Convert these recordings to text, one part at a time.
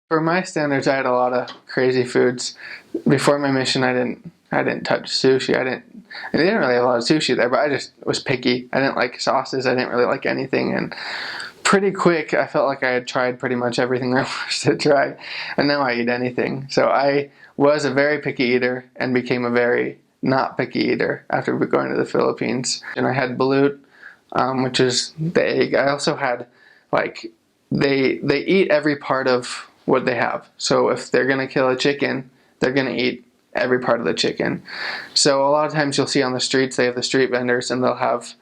For my standards, I had a lot of crazy foods. Before my mission, I didn't touch sushi. They didn't really have a lot of sushi there, but I just was picky. I didn't like sauces. I didn't really like anything, and pretty quick, I felt like I had tried pretty much everything there was to try, and now I eat anything. So I was a very picky eater and became a very not picky eater after going to the Philippines. And I had balut, which is the egg. I also had like they eat every part of what they have. So if they're gonna kill a chicken, they're gonna eat every part of the chicken. So a lot of times you'll see on the streets they have the street vendors, and they'll have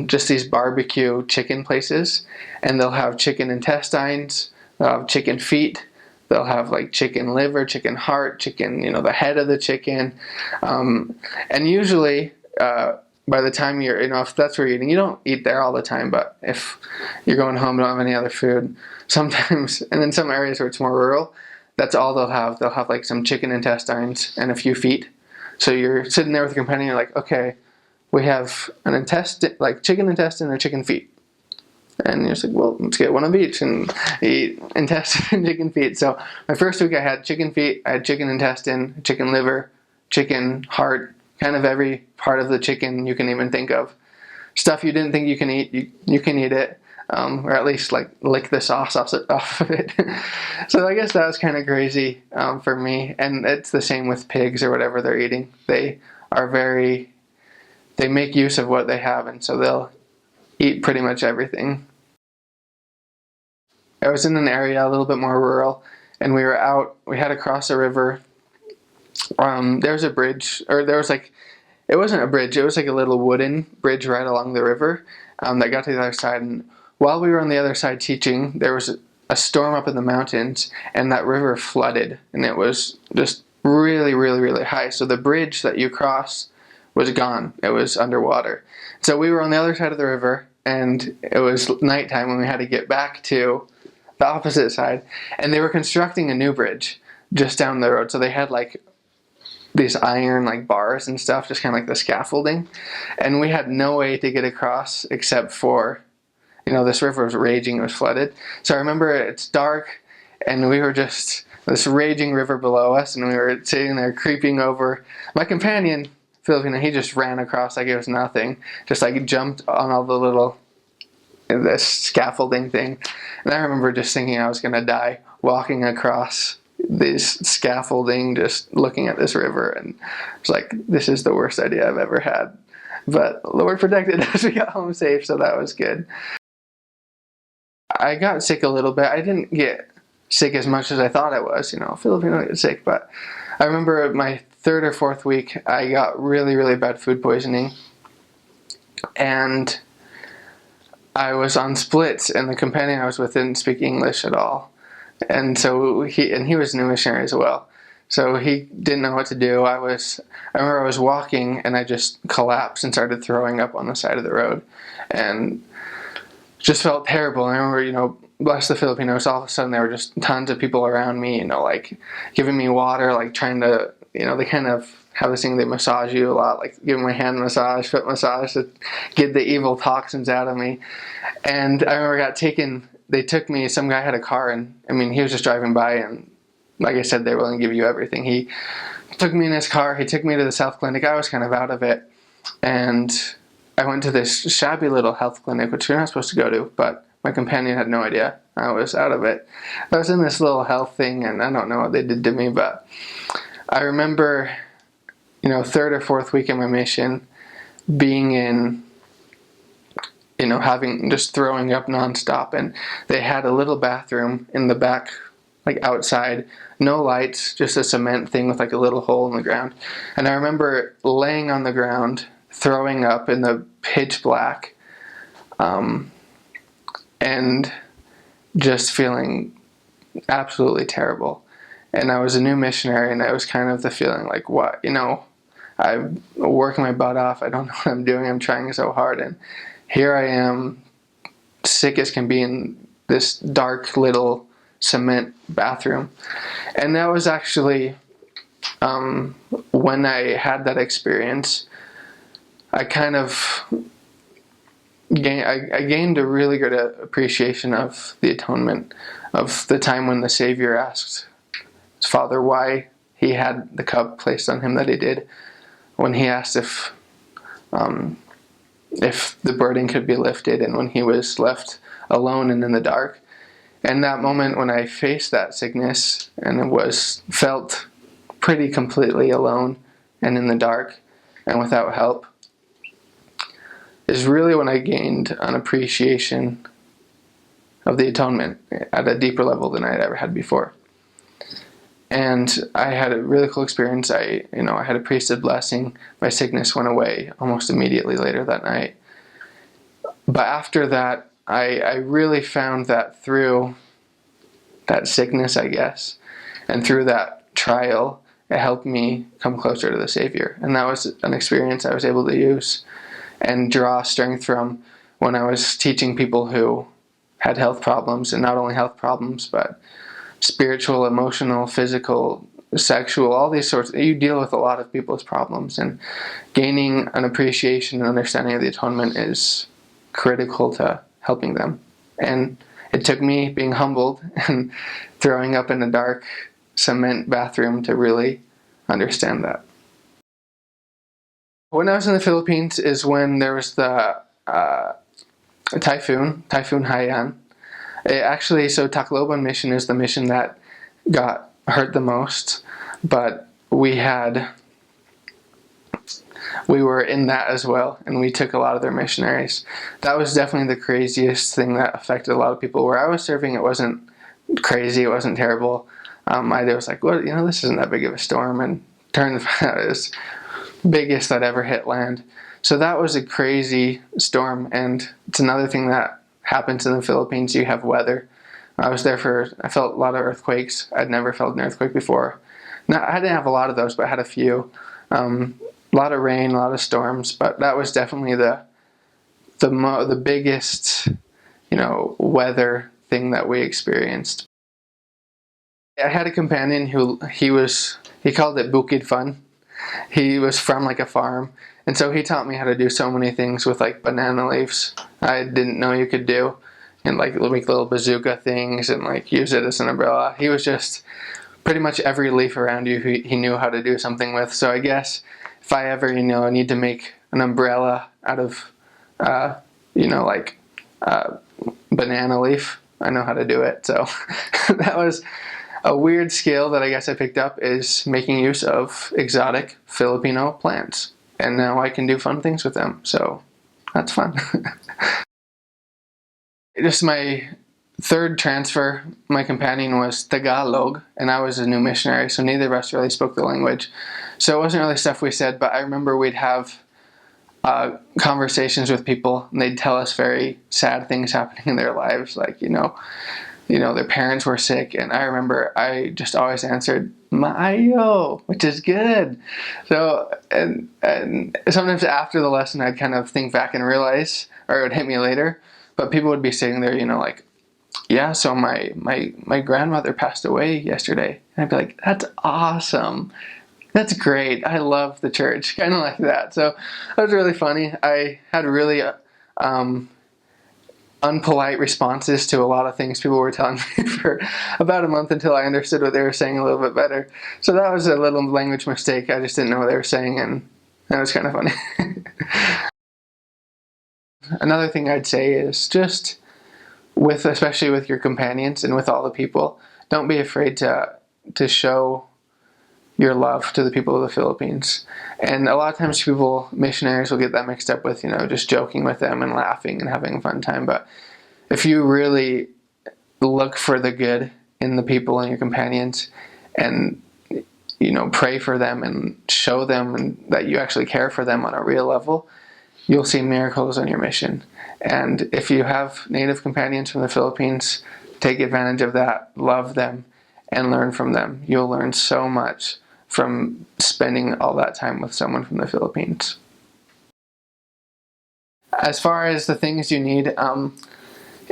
just these barbecue chicken places, and they'll have chicken intestines, they'll have chicken feet, they'll have like chicken liver, chicken heart, chicken, the head of the chicken, and usually by the time if that's where you're eating, you don't eat there all the time, but if you're going home and don't have any other food, sometimes, and in some areas where it's more rural, that's all they'll have. They'll have like some chicken intestines and a few feet. So you're sitting there with your companion, you're like, okay, we have an intestine, like chicken intestine or chicken feet. And you're just like, well, let's get one of each and eat intestine and chicken feet. So my first week I had chicken feet, I had chicken intestine, chicken liver, chicken heart, kind of every part of the chicken you can even think of. Stuff you didn't think you can eat, you can eat it. Or at least like lick the sauce off of it. So I guess that was kind of crazy for me. And it's the same with pigs or whatever they're eating. They make use of what they have, and so they'll eat pretty much everything. I was in an area a little bit more rural, and we had to cross a river. There was a bridge, or it wasn't a bridge, it was like a little wooden bridge right along the river that got to the other side. And while we were on the other side teaching, there was a storm up in the mountains, and that river flooded, and it was just really, really, really high. So the bridge that you cross was gone. It was underwater. So we were on the other side of the river, and it was nighttime when we had to get back to the opposite side, and they were constructing a new bridge just down the road. So they had like these iron like bars and stuff, just kind of like the scaffolding, and we had no way to get across except for, this river was raging, it was flooded. So I remember it's dark, and we were just this raging river below us, and we were sitting there creeping over. My companion, Filipino, he just ran across like it was nothing, just like jumped on all the this scaffolding thing. And I remember just thinking I was going to die walking across this scaffolding, just looking at this river, and it's like, this is the worst idea I've ever had. But Lord protected us. We got home safe, so that was good. I got sick a little bit. I didn't get sick as much as I thought I was. Filipino get sick, but I remember my third or fourth week, I got really, really bad food poisoning, and I was on splits, and the companion I was with didn't speak English at all. And so he was a new missionary as well. So he didn't know what to do. I remember I was walking, and I just collapsed and started throwing up on the side of the road, and just felt terrible. And I remember, bless the Filipinos, all of a sudden there were just tons of people around me, like giving me water, like trying to, they kind of have this thing, they massage you a lot, like giving my hand massage, foot massage to get the evil toxins out of me. And I remember they took me, some guy had a car, and he was just driving by, and like I said, they're willing to give you everything. He took me in his car, he took me to the South Clinic. I was kind of out of it, and I went to this shabby little health clinic, which you're not supposed to go to, but my companion had no idea I was out of it. I was in this little health thing, and I don't know what they did to me, but I remember, third or fourth week in my mission, being in, having just throwing up nonstop, and they had a little bathroom in the back, like outside, no lights, just a cement thing with like a little hole in the ground. And I remember laying on the ground, throwing up in the pitch black, and just feeling absolutely terrible. And I was a new missionary, and I was kind of the feeling like, what, I'm working my butt off, I don't know what I'm doing, I'm trying so hard, and here I am, sick as can be, in this dark little cement bathroom. And that was actually, when I had that experience, I kind of I gained a really good appreciation of the atonement, of the time when the Savior asked his Father why he had the cup placed on him that he did, when he asked if the burden could be lifted, and when he was left alone and in the dark. And that moment when I faced that sickness and felt pretty completely alone and in the dark and without help, is really when I gained an appreciation of the atonement at a deeper level than I had ever had before. And I had a really cool experience. I had a priesthood blessing. My sickness went away almost immediately later that night. But after that, I really found that through that sickness, I guess, and through that trial, it helped me come closer to the Savior. And that was an experience I was able to use and draw strength from when I was teaching people who had health problems, and not only health problems, but spiritual, emotional, physical, sexual, all these sorts. You deal with a lot of people's problems, and gaining an appreciation and understanding of the atonement is critical to helping them. And it took me being humbled and throwing up in a dark cement bathroom to really understand that. When I was in the Philippines is when there was the Typhoon Haiyan. So Tacloban mission is the mission that got hurt the most, but we were in that as well, and we took a lot of their missionaries. That was definitely the craziest thing that affected a lot of people. Where I was serving, it wasn't crazy, it wasn't terrible. I was like, well, this isn't that big of a storm, and turned out it was biggest that ever hit land. So that was a crazy storm, and it's another thing that happens in the Philippines. You have weather. I felt a lot of earthquakes. I'd never felt an earthquake before. Now, I didn't have a lot of those, but I had a few. A lot of rain, a lot of storms, but that was definitely the biggest, weather thing that we experienced. I had a companion who he called it Bukid Fun. He was from like a farm, and so he taught me how to do so many things with like banana leaves I didn't know you could do, and like make little bazooka things and like use it as an umbrella. He was just pretty much every leaf around you he knew how to do something with. So I guess if I ever need to make an umbrella out of banana leaf, I know how to do it. So that was a weird skill that I guess I picked up, is making use of exotic Filipino plants. And now I can do fun things with them. So that's fun. Just my third transfer, my companion was Tagalog, and I was a new missionary, so neither of us really spoke the language. So it wasn't really stuff we said, but I remember we'd have conversations with people, and they'd tell us very sad things happening in their lives, like, their parents were sick, and I remember I just always answered "Mayo," which is good. So, and sometimes after the lesson, I'd kind of think back and realize, or it would hit me later, but people would be sitting there, like, yeah, so my grandmother passed away yesterday. And I'd be like, that's awesome. That's great. I love the church. Kind of like that. So that was really funny. I had really unpolite responses to a lot of things people were telling me for about a month until I understood what they were saying a little bit better. So that was a little language mistake. I just didn't know what they were saying, and that was kind of funny. Another thing I'd say is just especially with your companions and with all the people, don't be afraid to show your love to the people of the Philippines. And a lot of times missionaries will get that mixed up with, just joking with them and laughing and having a fun time. But if you really look for the good in the people and your companions, and, pray for them and show them that you actually care for them on a real level, you'll see miracles on your mission. And if you have native companions from the Philippines, take advantage of that, love them, and learn from them. You'll learn so much from spending all that time with someone from the Philippines. As far as the things you need,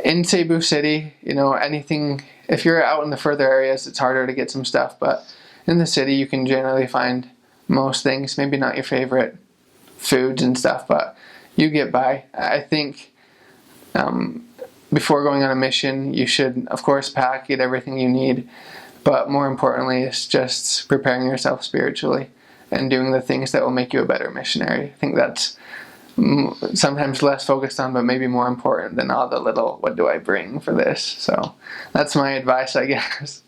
in Cebu City, anything, if you're out in the further areas, it's harder to get some stuff, but in the city you can generally find most things, maybe not your favorite foods and stuff, but you get by. I think Before going on a mission, you should, of course, get everything you need. But more importantly, it's just preparing yourself spiritually and doing the things that will make you a better missionary. I think that's sometimes less focused on, but maybe more important than all the little, what do I bring for this? So that's my advice, I guess.